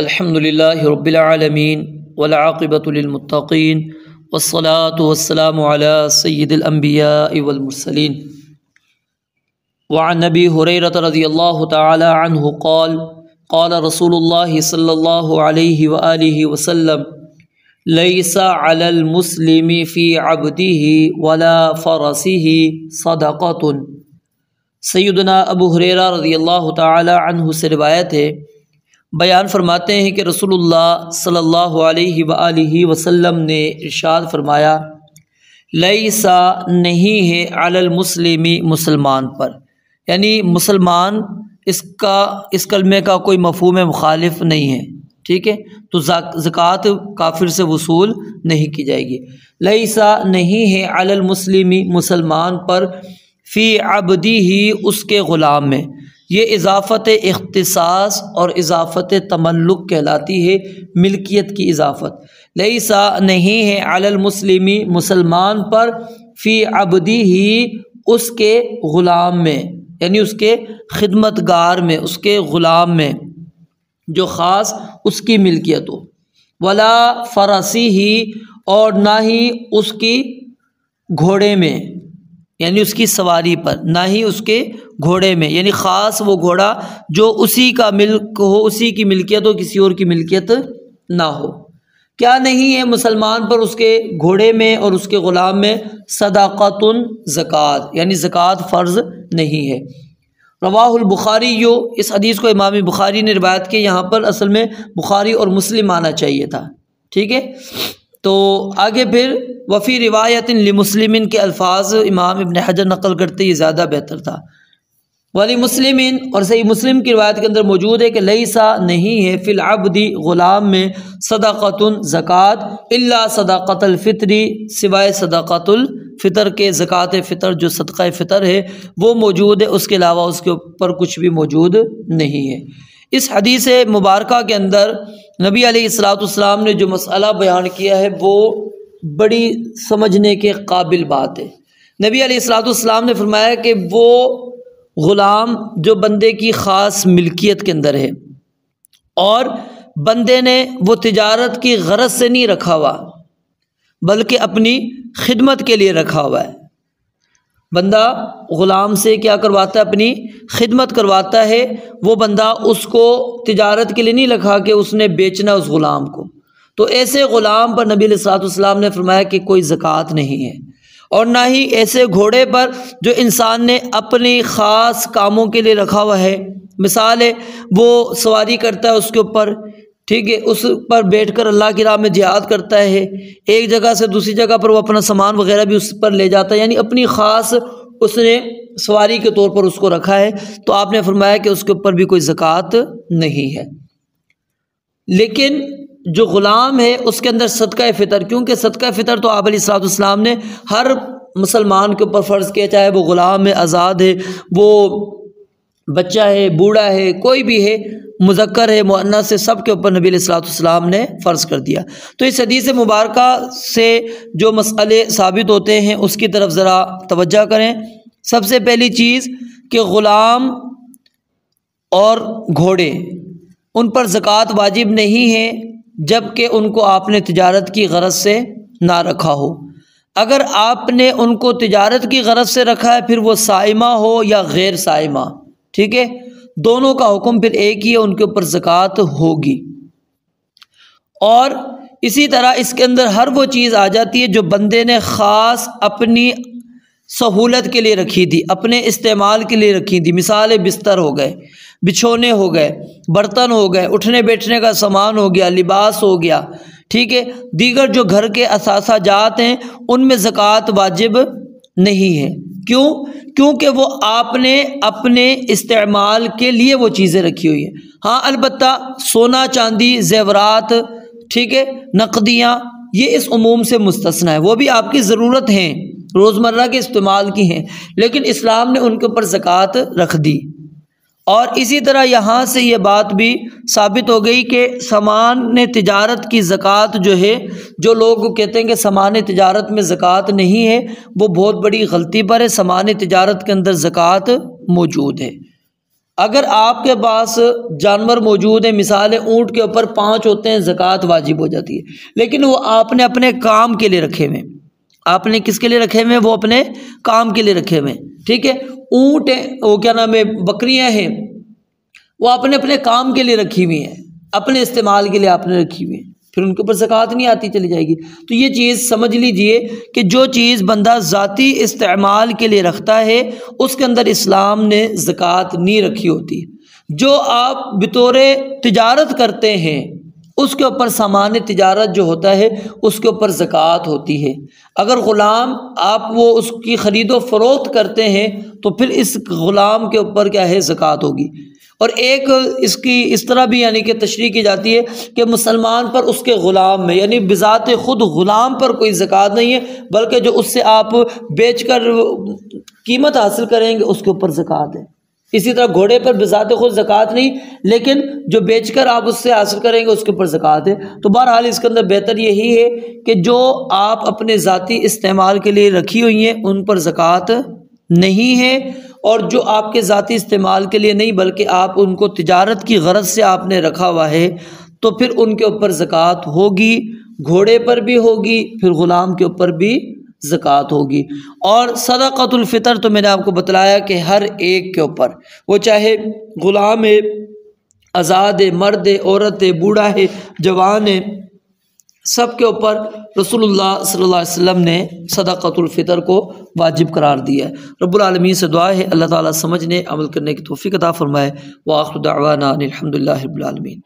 الحمدللہ رب العالمین والعاقبۃ للمتقین والصلاة والسلام علی سید الانبیاء والمرسلین وعن ابی ہریرہ رضی اللہ تعالی عنہ قال قال رسول اللہ صلی اللہ علیہ وآلہ وسلم لیس علی المسلم فی عبدہ ولا فرسہ صدقۃ۔ سیدنا ابو ہریرہ رضی اللہ تعالی عنہ سے روایت ہے، بیان فرماتے ہیں کہ رسول اللہ صلی اللہ علیہ وآلہ وسلم نے ارشاد فرمایا، لیسا نہیں ہے علی المسلم مسلمان پر، یعنی مسلمان اس کلمے کا کوئی مفہوم مخالف نہیں ہے، ٹھیک ہے، تو زکوٰۃ کافر سے وصول نہیں کی جائے گی۔ لیسا نہیں ہے علی المسلم مسلمان پر، فی عبدہ اس کے غلام میں، یہ اضافت اختصاص اور اضافت تملک کہلاتی ہے، ملکیت کی اضافت۔ لیسا نہیں ہے علی المسلم مسلمان پر، فی عبدہ اس کے غلام میں، یعنی اس کے خدمتگار میں، اس کے غلام میں جو خاص اس کی ملکیت ہو، ولا فرسہ اور نہ ہی اس کی گھوڑے میں، یعنی اس کی سواری پر، نہ ہی اس کے گھوڑے میں، یعنی خاص وہ گھوڑا جو اسی کا ملک ہو، اسی کی ملکیت ہو، کسی اور کی ملکیت نہ ہو۔ کیا نہیں ہے مسلمان پر اس کے گھوڑے میں اور اس کے غلام میں؟ صدقۃ، زکوٰۃ، یعنی زکوٰۃ فرض نہیں ہے۔ رواہ البخاری، اس حدیث کو امام بخاری نے روایت کی، یہاں پر اصل میں بخاری اور مسلم آنا چاہیے تھا، ٹھیک ہے۔ تو آگے پھر وفی روایت لمسلم کے الفاظ امام ابن حجر نقل کرتے یہ زیادہ بہتر تھا، ولی مسلم، اور صحیح مسلم کی روایت کے اندر موجود ہے کہ لیسا نہیں ہے فی العبد غلام میں صدقۃ زکوٰۃ، الا صدقۃ الفطر سوائے صدقۃ الفطر کے، زکوٰۃ فطر جو صدقہ فطر ہے وہ موجود ہے، اس کے علاوہ اس کے اوپر کچھ بھی موجود نہیں ہے۔ اس حدیث مبارکہ کے اندر نبی علیہ السلام نے جو مسئلہ بیان کیا ہے وہ بڑی سمجھنے کے قابل بات ہے۔ نبی علیہ السلام نے فرمایا کہ وہ غلام جو بندے کی خاص ملکیت کے اندر ہے اور بندے نے وہ تجارت کی غرض سے نہیں رکھا ہوا بلکہ اپنی خدمت کے لیے رکھا ہوا ہے، بندہ غلام سے کیا کرواتا ہے؟ اپنی خدمت کرواتا ہے، وہ بندہ اس کو تجارت کے لیے نہیں رکھا کہ اس نے بیچنا اس غلام کو، تو ایسے غلام پر نبی علیہ السلام نے فرمایا کہ کوئی زکوٰۃ نہیں ہے، اور نہ ہی ایسے گھوڑے پر جو انسان نے اپنی خاص کاموں کے لیے رکھا ہوا ہے، مثال ہے وہ سواری کرتا ہے اس کے اوپر، ٹھیک ہے، اس پر بیٹھ کر اللہ کی راہ میں جہاد کرتا ہے، ایک جگہ سے دوسری جگہ پر وہ اپنا سامان وغیرہ بھی اس پر لے جاتا ہے، یعنی اپنی خاص اس نے سواری کے طور پر اس کو رکھا ہے، تو آپ نے فرمایا کہ اس کے اوپر بھی کوئی زکوٰۃ نہیں ہے۔ لیکن جو غلام ہے اس کے اندر صدقہ فطر، کیونکہ صدقہ فطر تو آپ علیہ السلام نے ہر مسلمان کے اوپر فرض کیا، چاہے وہ غلام ہے، آزاد ہے، وہ بچہ ہے، بوڑھا ہے، کوئی بھی ہے، مذکر ہے، مؤنث ہے، سب کے اوپر نبی علیہ السلام نے فرض کر دیا۔ تو اس حدیث مبارکہ سے جو مسئلے ثابت ہوتے ہیں اس کی طرف ذرا توجہ کریں۔ سب سے پہلی چیز کہ غلام اور گھوڑے ان پر زکوٰۃ واجب نہیں ہے جب کہ ان کو آپ نے تجارت کی غرض سے نہ رکھا ہو۔ اگر آپ نے ان کو تجارت کی غرض سے رکھا ہے، پھر وہ صائمہ ہو یا غیر صائمہ، ٹھیک ہے، دونوں کا حکم پھر ایک ہی ہے، ان کے اوپر زکوٰۃ ہوگی۔ اور اسی طرح اس کے اندر ہر وہ چیز آ جاتی ہے جو بندے نے خاص اپنی سہولت کے لیے رکھی تھی، اپنے استعمال کے لیے رکھی تھی، مثال بستر ہو گئے، بچھونے ہو گئے، برتن ہو گئے، اٹھنے بیٹھنے کا سامان ہو گیا، لباس ہو گیا، ٹھیک ہے، دیگر جو گھر کے اثاثہ جات ہیں ان میں زکوٰۃ واجب نہیں ہے۔ کیوں؟ کیونکہ وہ آپ نے اپنے استعمال کے لیے وہ چیزیں رکھی ہوئی ہیں۔ ہاں البتہ سونا چاندی زیورات، ٹھیک ہے، نقدیاں، یہ اس عموم سے مستثنی ہے، وہ بھی آپ کی ضرورت ہیں، روزمرہ کے استعمال کی ہیں، لیکن اسلام نے ان کے اوپر زکوٰۃ رکھ دی۔ اور اسی طرح یہاں سے یہ بات بھی ثابت ہو گئی کہ سامان تجارت کی زکوٰۃ جو ہے، جو لوگ کہتے ہیں کہ سامان تجارت میں زکوٰۃ نہیں ہے، وہ بہت بڑی غلطی پر ہے، سامان تجارت کے اندر زکوٰۃ موجود ہے۔ اگر آپ کے پاس جانور موجود ہیں، مثال ہے اونٹ کے اوپر 5 ہوتے ہیں، زکوٰۃ واجب ہو جاتی ہے، لیکن وہ آپ نے اپنے کام کے لیے رکھے ہوئے ہیں۔ آپ نے کس کے لیے رکھے ہوئے ہیں؟ وہ اپنے کام کے لیے رکھے ہوئے ہیں، ٹھیک ہے۔ اونٹ ہیں، وہ کیا نام ہے، بکریاں ہیں، وہ آپ نے اپنے کام کے لیے رکھی ہوئی ہیں، اپنے استعمال کے لیے آپ نے رکھی ہوئی ہیں، پھر ان کے اوپر زکوٰۃ نہیں آتی چلی جائے گی۔ تو یہ چیز سمجھ لیجئے کہ جو چیز بندہ ذاتی استعمال کے لیے رکھتا ہے اس کے اندر اسلام نے زکوٰۃ نہیں رکھی ہوتی۔ جو آپ بطور تجارت کرتے ہیں اس کے اوپر سامان تجارت جو ہوتا ہے اس کے اوپر زکوٰۃ ہوتی ہے۔ اگر غلام آپ وہ اس کی خرید و فروخت کرتے ہیں تو پھر اس غلام کے اوپر کیا ہے، زکوٰۃ ہوگی۔ اور ایک اس کی اس طرح بھی یعنی کہ تشریح کی جاتی ہے کہ مسلمان پر اس کے غلام میں، یعنی بذات خود غلام پر کوئی زکوٰۃ نہیں ہے، بلکہ جو اس سے آپ بیچ کر قیمت حاصل کریں گے اس کے اوپر زکوٰۃ ہے۔ اسی طرح گھوڑے پر بذات خود زکوٰۃ نہیں، لیکن جو بیچ کر آپ اس سے حاصل کریں گے اس کے اوپر زکوٰۃ ہے۔ تو بہرحال اس کے اندر بہتر یہی ہے کہ جو آپ اپنے ذاتی استعمال کے لیے رکھی ہوئی ہیں ان پر زکوٰۃ نہیں ہے، اور جو آپ کے ذاتی استعمال کے لیے نہیں بلکہ آپ ان کو تجارت کی غرض سے آپ نے رکھا ہوا ہے تو پھر ان کے اوپر زکوٰۃ ہوگی، گھوڑے پر بھی ہوگی، پھر غلام کے اوپر بھی زکوٰۃ ہوگی۔ اور صدقۃ الفطر تو میں نے آپ کو بتلایا کہ ہر ایک کے اوپر، وہ چاہے غلام ہے، آزاد ہے، مرد ہے، عورت ہے، بوڑھا ہے، جوان ہے، سب کے اوپر رسول اللہ صلی اللہ علیہ وسلم نے صدقۃ الفطر کو واجب قرار دیا ہے۔ رب العالمین سے دعا ہے اللہ تعالیٰ سمجھنے عمل کرنے کی توفیق عطا فرمائے۔ وآخر دعوانا ان الحمد للہ رب العالمین۔